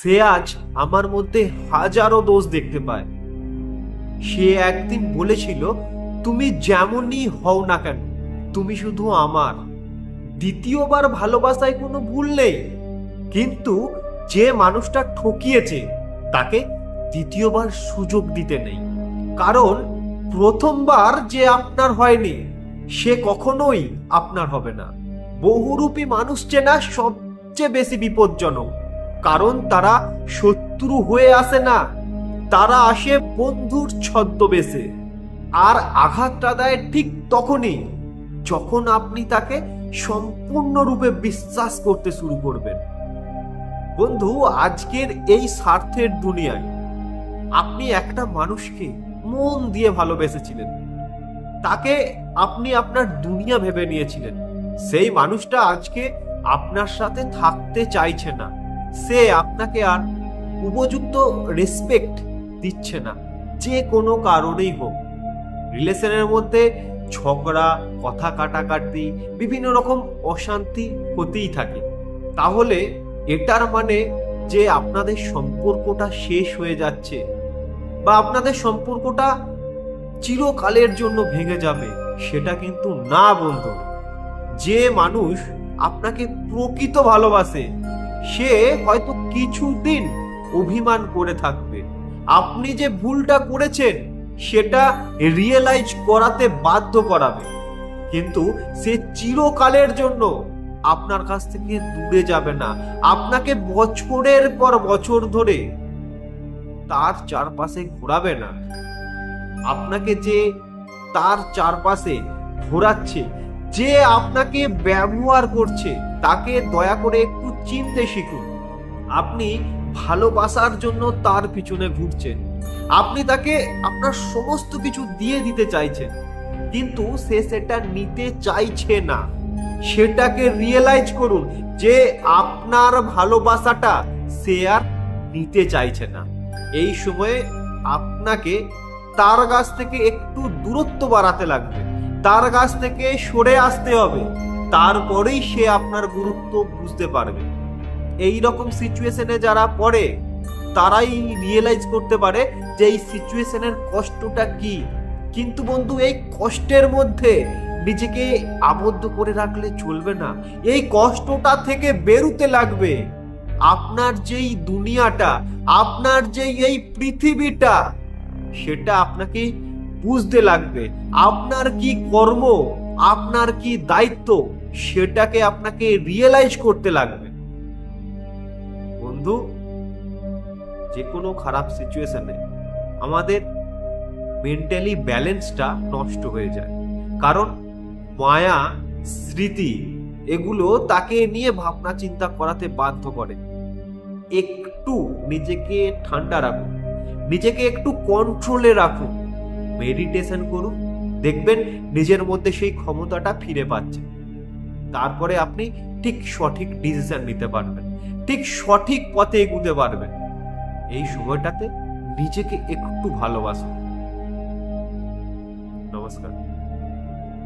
সে আজ আমার মধ্যে হাজারো দোষ দেখতে পায়। সে একদিন বলেছিল, তুমি যেমনই হও না কেন, তুমি শুধু আমার। দ্বিতীয়বার ভালোবাসায় কোনো ভুল নেই, কিন্তু যে মানুষটা ঠকিয়েছে তাকে দ্বিতীয়বার সুযোগ দিতে নেই। কারণ প্রথমবার যে আপনার হয়নি, সে কখনোই আপনার হবে না। বহুরূপী মানুষ চেনা সবচেয়ে বেশি বিপজ্জনক, কারণ তারা শত্রু হয়ে আসে না, তারা আসে বন্ধুর ছদ্মবেশে। আর আঘাতটা দেয় ঠিক তখনই যখন আপনি তাকে সম্পূর্ণরূপে বিশ্বাস করতে শুরু করবেন। বন্ধু, আজকের এই স্বার্থের দুনিয়ায় আপনি একটা মানুষকে মন দিয়ে ভালোবেসেছিলেন, তাকে আপনি আপনার দুনিয়া ভেবে নিয়েছিলেন। সেই মানুষটা আজকে আপনার সাথে থাকতে চাইছে না, সে আপনাকে আর উপযুক্ত রেসপেক্ট দিচ্ছে না, যে কোনো কারণেই হোক। রিলেশনের মধ্যে ঝগড়া, কথা কাটাকাটি, বিভিন্ন রকম অশান্তি হতেই থাকে। তাহলে এটার মানে যে আপনাদের সম্পর্কটা শেষ হয়ে যাচ্ছে বা আপনাদের সম্পর্কটা চিরকালের জন্য ভেঙে যাবে, সেটা কিন্তু না বন্ধু। যে মানুষ আপনাকে প্রকৃত ভালোবাসে সে হয়তো কিছুদিন অভিমান করে থাকবে, আপনি যে ভুলটা করেছেন সেটা রিয়েলাইজ করাতে বাধ্য করাবে, কিন্তু সে চিরকালের জন্য আপনার কাছ থেকে দূরে যাবে না। আপনাকে বছরের পর বছর ধরে তার চারপাশে ঘোরাবে না। আপনাকে যে তার চারপাশে ঘোরাচ্ছে, যে আপনাকে ব্যবহার করছে, তাকে দয়া করে একটু চিনতে শিখুন। আপনি ভালোবাসার জন্য তার পিছনে ঘুরছেন, আপনি তাকে আপনার সমস্ত কিছু দিয়ে দিতে চাইছেন, কিন্তু সে সেটা নিতে চাইছে না। সেটাকে রিয়েলাইজ করুন যে আপনার ভালোবাসাটা সে আর নিতে চাইছে না। এই সময়ে আপনাকে তার কাছ থেকে একটু দূরত্ব বাড়াতে লাগবে, তার কাছ থেকে সরে আসতে হবে, তারপরেই সে আপনার গুরুত্ব বুঝতে পারবে। এই রকম সিচুয়েশনে যারা পড়ে তারাই রিয়েলাইজ করতে পারে যে এই সিচুয়েশনের কষ্টটা কি। কিন্তু বন্ধু, এই কষ্টের মধ্যে নিজেকে আবদ্ধ করে রাখলে চলবে না, এই কষ্টটা থেকে বেরোতে লাগবে। আপনার যেই দুনিয়াটা, আপনার যেই এই পৃথিবীটা, সেটা আপনাকে বুঝতে লাগবে। আপনার কি কর্ম, আপনার কি দায়িত্ব, সেটাকে আপনাকে রিয়েলাইজ করতে লাগবে। বন্ধু, যে কোনো খারাপ সিচুয়েশনে আমাদের মেন্টালি ব্যালেন্সটা নষ্ট হয়ে যায়, কারণ মায়া, স্মৃতি, এগুলো তাকে নিয়ে ভাবনা চিন্তা করাতে বাধ্য করে। একটু নিজেকে ঠান্ডা রাখুন, নিজেকে একটু কন্ট্রোলে রাখুন, মেডিটেশন করুন, দেখবেন নিজের মধ্যে সেই ক্ষমতাটা ফিরে পাচ্ছে। তারপরে আপনি ঠিক সঠিক ডিসিশন নিতে পারবেন, ঠিক সঠিক পথে এগুতে পারবেন। এই সময়টাতে নিজেকে একটু ভালোবাসুন। নমস্কার।